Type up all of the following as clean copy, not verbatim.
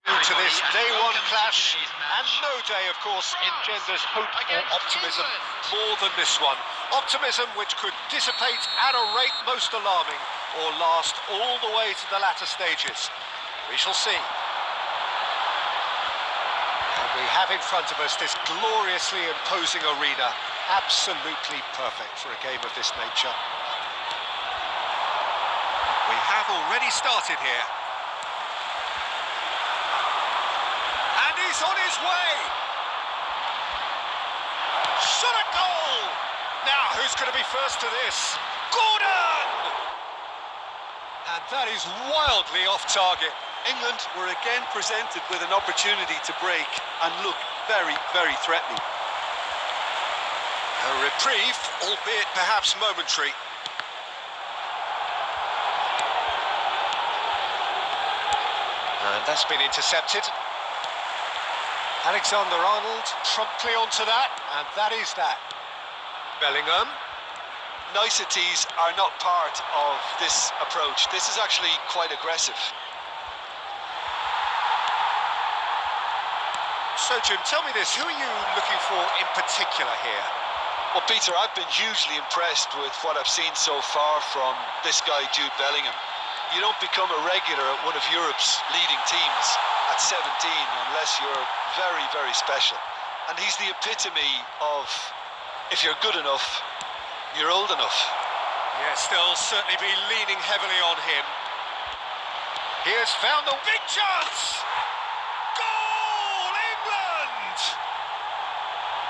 To this day one clash, and no day, of course, engenders hope or optimism more than this one. Optimism which could dissipate at a rate most alarming or last all the way to the latter stages. We shall see. And we have in front of us this gloriously imposing arena, absolutely perfect for a game of this nature. We have already started here. He's on his way! Shot a goal! Now, who's going to be first to this? Gordon! And that is wildly off target. England were again presented with an opportunity to break and look very, very threatening. A reprieve, albeit perhaps momentary. And that's been intercepted. Alexander-Arnold promptly onto that, and that is that. Bellingham. Niceties are not part of this approach. This is actually quite aggressive. So, Jim, tell me this, who are you looking for in particular here? Well, Peter, I've been hugely impressed with what I've seen so far from this guy, Jude Bellingham. You don't become a regular at one of Europe's leading teams at 17 unless you're very, very special. And he's the epitome of, if you're good enough, you're old enough. Yes, they'll certainly be leaning heavily on him. He has found the big chance! Goal, England!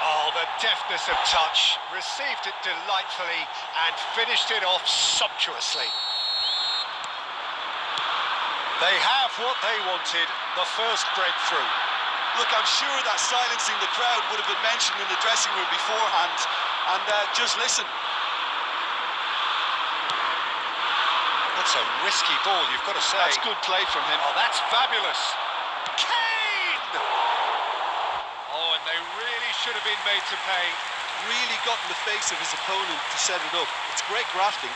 Oh, the deftness of touch, received it delightfully and finished it off sumptuously. They have what they wanted, the first breakthrough. Look, I'm sure that silencing the crowd would have been mentioned in the dressing room beforehand. And just listen. That's a risky ball, you've got to say. That's good play from him. Oh, that's fabulous. Kane! Oh, and they really should have been made to pay. Really got in the face of his opponent to set it up. It's great grafting.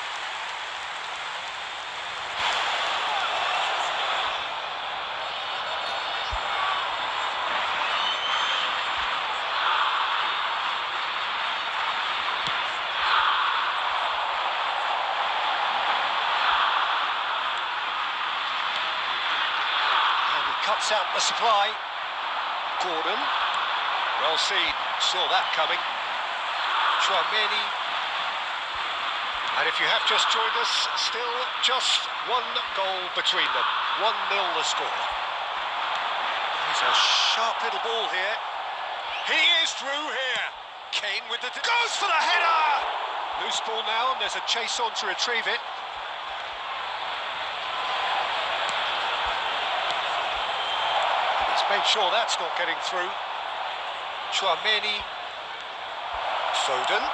Cuts out the supply. Gordon. Well seen. Saw that coming. Chouameni. And if you have just joined us, still just one goal between them. 1-0 the score. He's a sharp little ball here. He is through here. Kane with the... Goes for the header! Loose ball now, and there's a chase on to retrieve it. Made sure that's not getting through. Chouameni. Foden.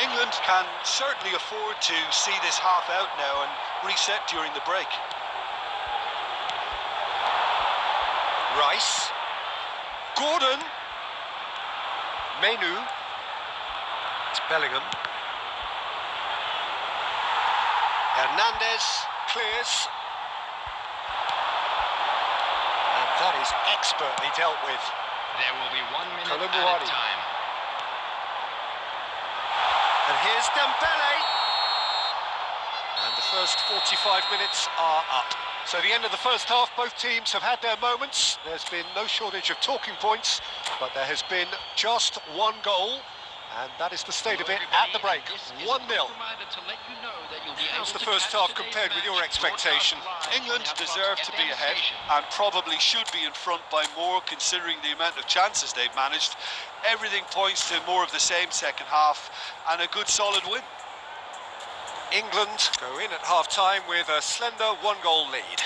England can certainly afford to see this half out now and reset during the break. Rice. Gordon. Menu. It's Bellingham. Hernandez clears. That is expertly dealt with. There will be 1 minute at a time. And here's Dembele. And the first 45 minutes are up. So the end of the first half, both teams have had their moments. There's been no shortage of talking points, but there has been just one goal. And that is the state of it at the break. 1-0. How's the first half compared with your expectation? England deserve to be ahead and probably should be in front by more considering the amount of chances they've managed. Everything points to more of the same second half and a good solid win. England go in at half-time with a slender 1-goal lead.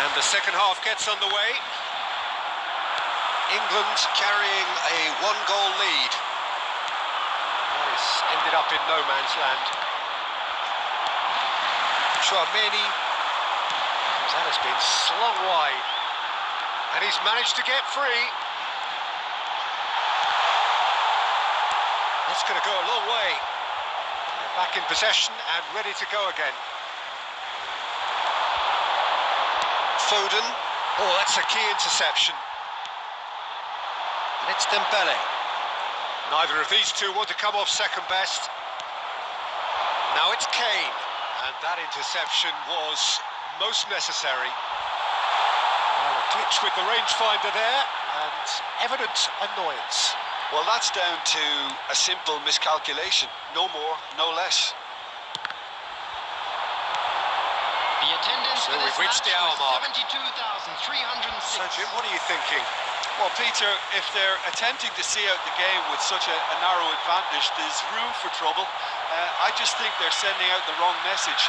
And the second half gets underway. England carrying a one-goal lead. That has ended up in no man's land. Chouameni, that has been slung wide, and he's managed to get free. That's going to go a long way. They're back in possession and ready to go again. Foden. Oh, that's a key interception. And it's Dembele. Neither of these two want to come off second best. Now it's Kane. And that interception was most necessary. Well, a glitch with the rangefinder there, and evident annoyance. Well, that's down to a simple miscalculation. No more, no less. The attendance So for this we've reached match the hour was mark. 72,306. So, Jim, what are you thinking? Well, Peter, if they're attempting to see out the game with such a narrow advantage, there's room for trouble. I just think they're sending out the wrong message.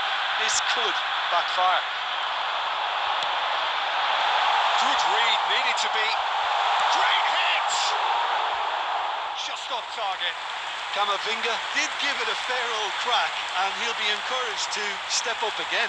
This could backfire. Good read, needed to be. Great hit! Just off target. Camavinga did give it a fair old crack, and he'll be encouraged to step up again.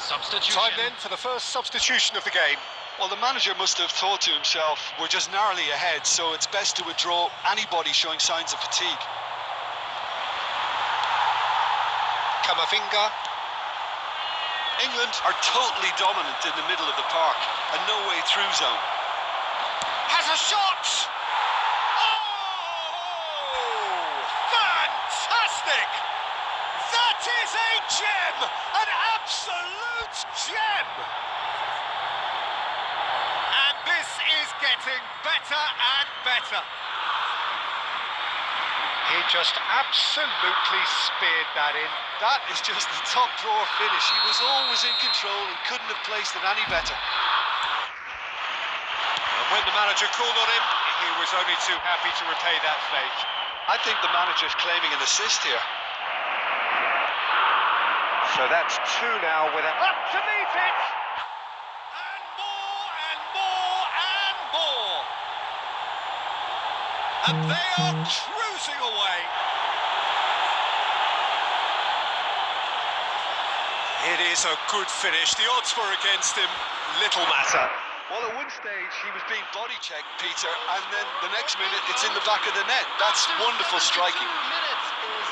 Substitution. Time then for the first substitution of the game. Well, the manager must have thought to himself, we're just narrowly ahead, so it's best to withdraw anybody showing signs of fatigue. Camavinga. England are totally dominant in the middle of the park, a no-way through zone. Has a shot! Oh! Fantastic! That is a gem! An absolute gem! And this is getting better and better. He just absolutely speared that in. That is just the top drawer finish. He was always in control and couldn't have placed it any better. And when the manager called on him, he was only too happy to repay that favour. I think the manager's claiming an assist here. So that's two now with up to meet it! And more and more and more! And they are cruising away! It is a good finish. The odds were against him. Little matter. Well, at one stage, he was being body-checked, Peter, and then the next minute, it's in the back of the net. That's wonderful striking. 72 minutes is